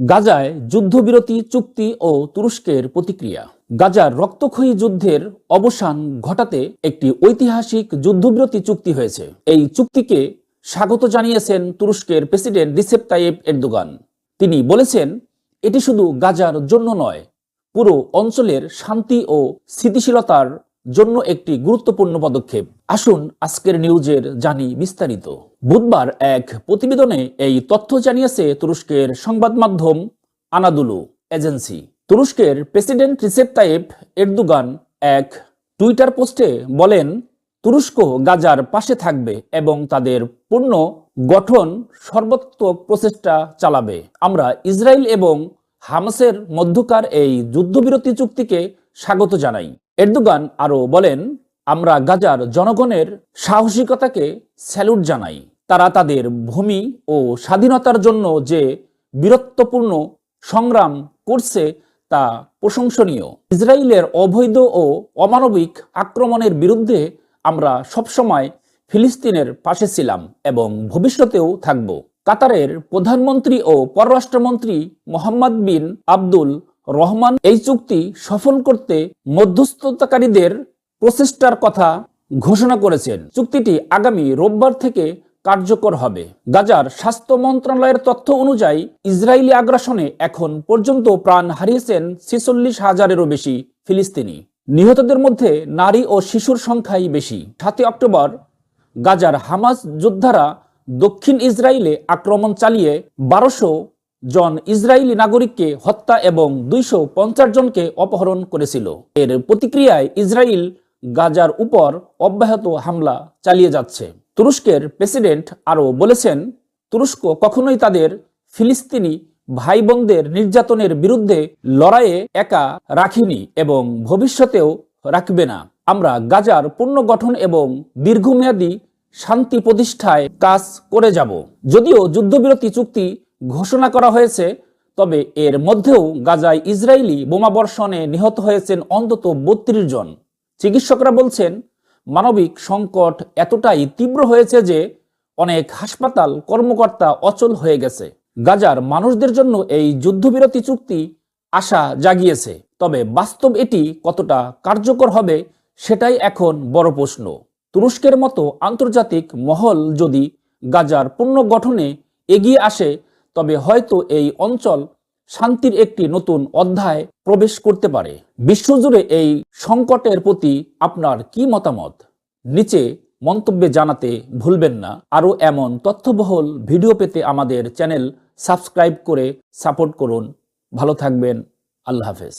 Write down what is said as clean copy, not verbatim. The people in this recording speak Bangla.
গাজায় যুদ্ধবিরতি চুক্তি ও তুরস্কের প্রতিক্রিয়া। গাজার রক্তক্ষয়ী যুদ্ধের অবসান ঘটাতে একটি ঐতিহাসিক যুদ্ধবিরতি চুক্তি হয়েছে। এই চুক্তিকে স্বাগত জানিয়েছেন তুরস্কের প্রেসিডেন্ট রিসেপ তাইয়েপ এরদোগান। তিনি বলেছেন, এটি শুধু গাজার জন্য নয়, পুরো অঞ্চলের শান্তি ও স্থিতিশীলতার জন্য একটি গুরুত্বপূর্ণ পদক্ষেপ। আসুন আজকের নিউজের জানি বিস্তারিত। বুধবার এক প্রতিবেদনে এই তথ্য জানিয়েছে তুরস্কের সংবাদ মাধ্যম আনাদুলু এজেন্সি। তুরস্কের প্রেসিডেন্ট রিসেপ তাইয়েপ এরদোগান এক টুইটার পোস্টে বলেন, তুরস্ক গাজার পাশে থাকবে এবং তাদের পূর্ণ গঠন সর্বাত্মক প্রচেষ্টা চালাবে। আমরা ইসরায়েল এবং হামাসের মধ্যকার এই যুদ্ধবিরতি চুক্তিকে স্বাগত জানাই। এরদোগান আরও বলেন, আমরা গাজার জনগণের সাহসিকতাকে স্যালুট জানাই। তারা তাদের ভূমি ও স্বাধীনতার জন্য যে বীরত্বপূর্ণ সংগ্রাম করছে তা প্রশংসনীয়। ইসরায়েলের অবৈধ ও অমানবিক আক্রমণের বিরুদ্ধে আমরা সবসময় ফিলিস্তিনের পাশে ছিলাম এবং ভবিষ্যতেও থাকব। কাতারের প্রধানমন্ত্রী ও পররাষ্ট্রমন্ত্রী মোহাম্মদ বিন আব্দুল রহমান এই চুক্তি সফল করতে মধ্যস্থতাকারীদের প্রচেষ্টার কথা ঘোষণা করেছেন। চুক্তিটি আগামী রোববার থেকে কার্যকর হবে। গাজার স্বাস্থ্য মন্ত্রণালয়ের তথ্য অনুযায়ী ইসরায়েলি আগ্রাসনে এখন পর্যন্ত প্রাণ হারিয়েছেন 46,000-এরও বেশি ফিলিস্তিনি। নিহতদের মধ্যে নারী ও শিশুর সংখ্যাই বেশি। 7 অক্টোবর গাজার হামাস যোদ্ধারা দক্ষিণ ইসরায়েলে আক্রমণ চালিয়ে 1200 জন ইসরায়েলি নাগরিককে হত্যা এবং 250 জনকে অপহরণ করেছিল। এর প্রতিক্রিয়ায় ইসরায়েল গাজার উপর অব্যাহত হামলা চালিয়ে যাচ্ছে। তুরস্কের প্রেসিডেন্ট আরও বলেছেন, তুরস্ক কখনোই তাদের ফিলিস্তিনি ভাই বোনদের নির্যাতনের বিরুদ্ধে লড়াইয়ে একা রাখেনি এবং ভবিষ্যতেও রাখবে না। আমরা গাজার পুনর্গঠন এবং দীর্ঘমেয়াদী শান্তি প্রতিষ্ঠায় কাজ করে যাব। যদিও যুদ্ধবিরতি চুক্তি ঘোষণা করা হয়েছে, তবে এর মধ্যেও গাজায় ইসরায়েলি বোমাবর্ষণে নিহত হয়েছেন অন্তত 32 জন। চিকিৎসকরা বলছেন, মানবিক সংকট এতটাই তীব্র হয়েছে যে অনেক হাসপাতাল কর্মকর্তা অচল হয়ে গেছে। গাজার মানুষদের জন্য এই যুদ্ধবিরতি চুক্তি আশা জাগিয়েছে, তবে বাস্তব এটি কতটা কার্যকর হবে সেটাই এখন বড় প্রশ্ন। তুরস্কের মতো আন্তর্জাতিক মহল যদি গাজার পুনর্গঠনে এগিয়ে আসে, তবে হয়তো এই অঞ্চল শান্তির একটি নতুন অধ্যায় প্রবেশ করতে পারে। বিশ্বজুড়ে এই সংকটের প্রতি আপনার কি মতামত? নিচে মন্তব্যে জানাতে ভুলবেন না। আরও এমন তথ্যবহুল ভিডিও পেতে আমাদের চ্যানেল সাবস্ক্রাইব করে সাপোর্ট করুন। ভালো থাকবেন। আল্লাহ হাফেজ।